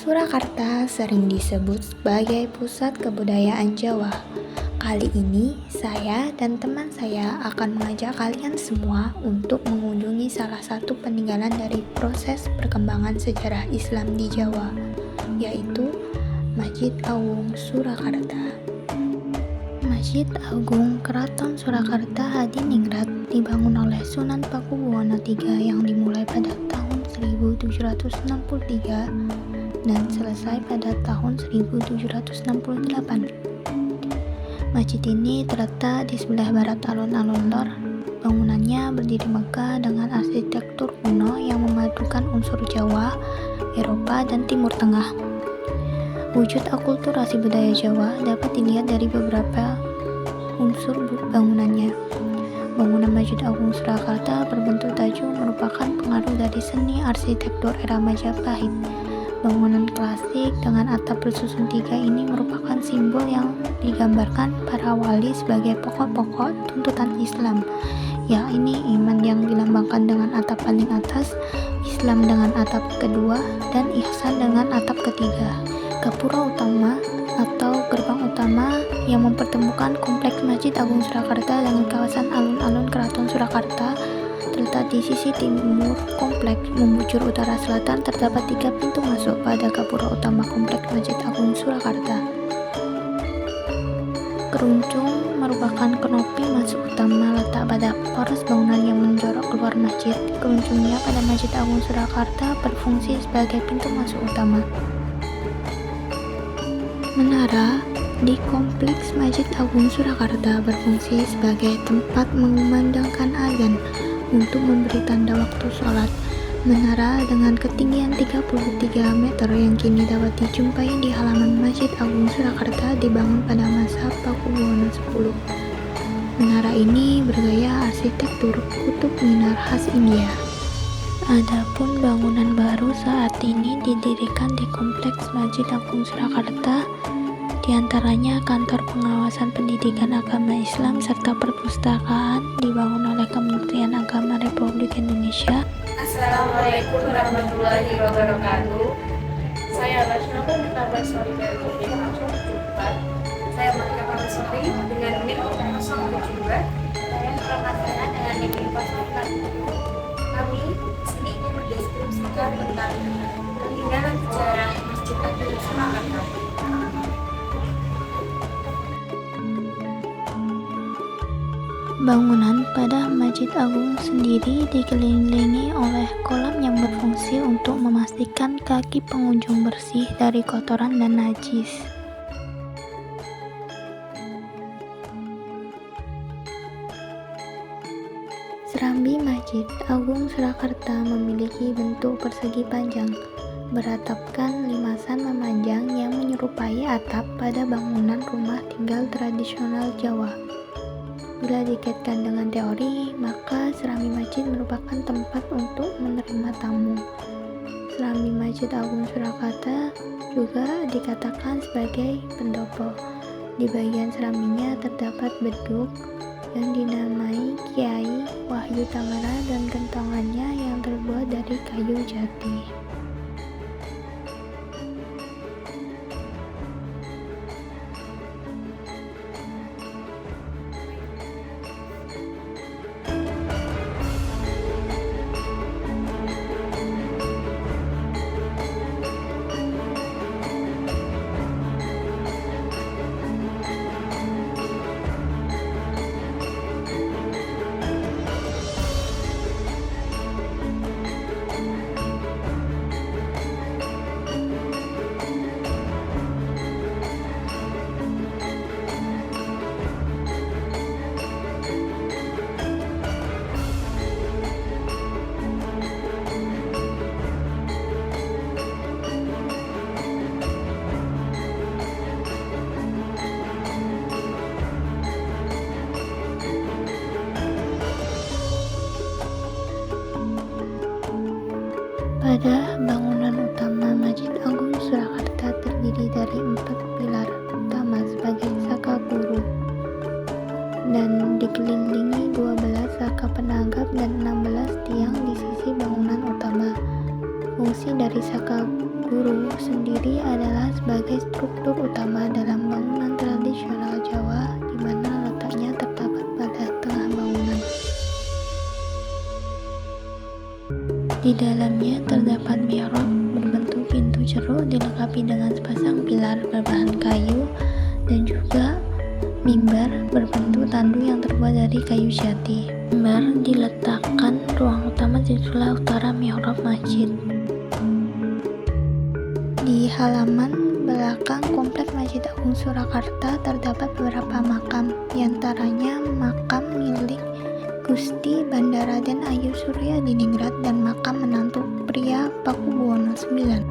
Surakarta sering disebut sebagai pusat kebudayaan Jawa. Kali ini, saya dan teman saya akan mengajak kalian semua untuk mengunjungi salah satu peninggalan dari proses perkembangan sejarah Islam di Jawa, yaitu Masjid Agung Surakarta. Masjid Agung Keraton Surakarta Hadiningrat dibangun oleh Sunan Pakubuwono III yang dimulai pada tahun 1763 dan selesai pada tahun 1768. Masjid ini terletak di sebelah barat alun-alun Lor. Bangunannya berdiri megah dengan arsitektur kuno yang memadukan unsur Jawa, Eropa, dan Timur Tengah. Wujud akulturasi budaya Jawa dapat dilihat dari beberapa unsur bangunannya. Bangunan Masjid Agung Surakarta berbentuk taju merupakan pengaruh dari seni arsitektur era Majapahit. Bangunan klasik dengan atap bersusun tiga ini merupakan simbol yang digambarkan para wali sebagai pokok-pokok tuntutan Islam, yakni iman yang dilambangkan dengan atap paling atas, Islam dengan atap kedua, dan ihsan dengan atap ketiga. Gapura utama atau gerbang utama yang mempertemukan kompleks Masjid Agung Surakarta dengan kawasan alun-alun Keraton Surakarta terletak di sisi timur kompleks. Membujur utara selatan terdapat 3 pintu masuk pada gapura utama kompleks Masjid Agung Surakarta. Keruncung merupakan kanopi masuk utama letak pada poros bangunan yang menjorok keluar masjid. Keruncungnya pada Masjid Agung Surakarta berfungsi sebagai pintu masuk utama. Menara di kompleks Masjid Agung Surakarta berfungsi sebagai tempat mengumandangkan azan untuk memberi tanda waktu sholat. Menara dengan ketinggian 33 meter yang kini dapat dijumpai di halaman Masjid Agung Surakarta dibangun pada masa Pakubuwono X. Menara ini bergaya arsitektur kutub minar khas India. Adapun bangunan baru saat ini didirikan di kompleks Masjid Agung Surakarta, diantaranya kantor pengawasan pendidikan agama Islam serta perpustakaan dibangun oleh Kementerian Agama Republik Indonesia. Assalamualaikum warahmatullahi wabarakatuh. Saya Basma Mutabasori dari Kodim 04. Saya Marka Parasori dengan NIM 072. Saya Ramadana dengan NIM 047. Kami sini mendeskripsikan tentang peninggalan sejarah Masjid Agung Surakarta. Bangunan pada Masjid Agung sendiri dikelilingi oleh kolam yang berfungsi untuk memastikan kaki pengunjung bersih dari kotoran dan najis. Serambi Masjid Agung Surakarta memiliki bentuk persegi panjang, beratapkan limasan memanjang yang menyerupai atap pada bangunan rumah tinggal tradisional Jawa. Bila dikaitkan dengan teori, maka serambi masjid merupakan tempat untuk menerima tamu. Serambi Masjid Agung Surakarta juga dikatakan sebagai pendopo. Di bagian serambinya terdapat beduk yang dinamai Kiai Wahyu Tangara dan kentongannya yang terbuat dari kayu jati. Guru sendiri adalah sebagai struktur utama dalam bangunan tradisional Jawa, di mana letaknya terdapat pada tengah bangunan. Di dalamnya terdapat mihrab berbentuk pintu ceruk dilengkapi dengan sepasang pilar berbahan kayu dan juga mimbar berbentuk tandu yang terbuat dari kayu jati. Mimbar diletakkan ruang utama di sebelah utara mihrab masjid. Di halaman belakang Komplek Masjid Agung Surakarta terdapat beberapa makam, diantaranya makam milik Gusti Banda Raden Ayu Surya Diningrat dan makam menantu pria Pakubuwono IX.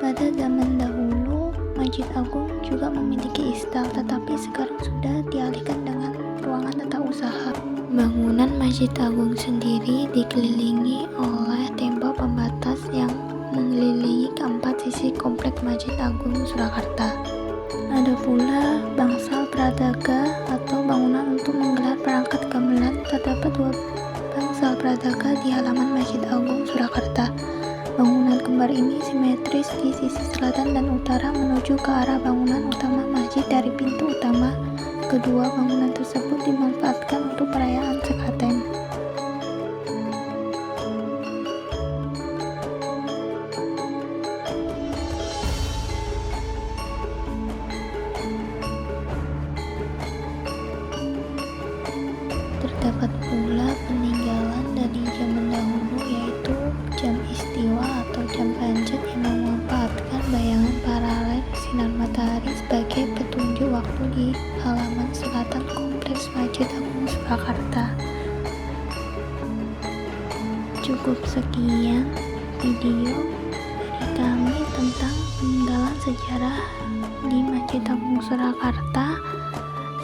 Pada zaman dahulu, Masjid Agung juga memiliki istal, tetapi sekarang sudah dialihkan dengan ruangan tata usaha. Bangunan Masjid Agung sendiri dikelilingi oleh tembok pembatas yang mengelilingi keempat sisi Komplek Masjid Agung Surakarta. Ada pula bangsal pradaga atau bangunan untuk menggelar perangkat gamelan. Terdapat 2 bangsal pradaga di halaman Masjid Agung Surakarta. Bangunan kembar ini simetris di sisi selatan dan utara menuju ke arah bangunan utama masjid dari pintu utama. Kedua bangunan tersebut dimanfaatkan untuk perayaan sekaten. Terdapat pula peninggalan dari zaman dahulu, yaitu jam istiwa atau jam pancet yang memanfaatkan bayangan paralel sinar matahari sebagai petunjuk waktu di halaman selatan Kompleks Masjid Agung Surakarta. Cukup sekian video dari kami tentang peninggalan sejarah di Masjid Agung Surakarta.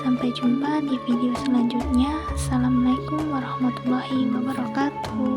Sampai jumpa di video selanjutnya. Assalamualaikum warahmatullahi wabarakatuh.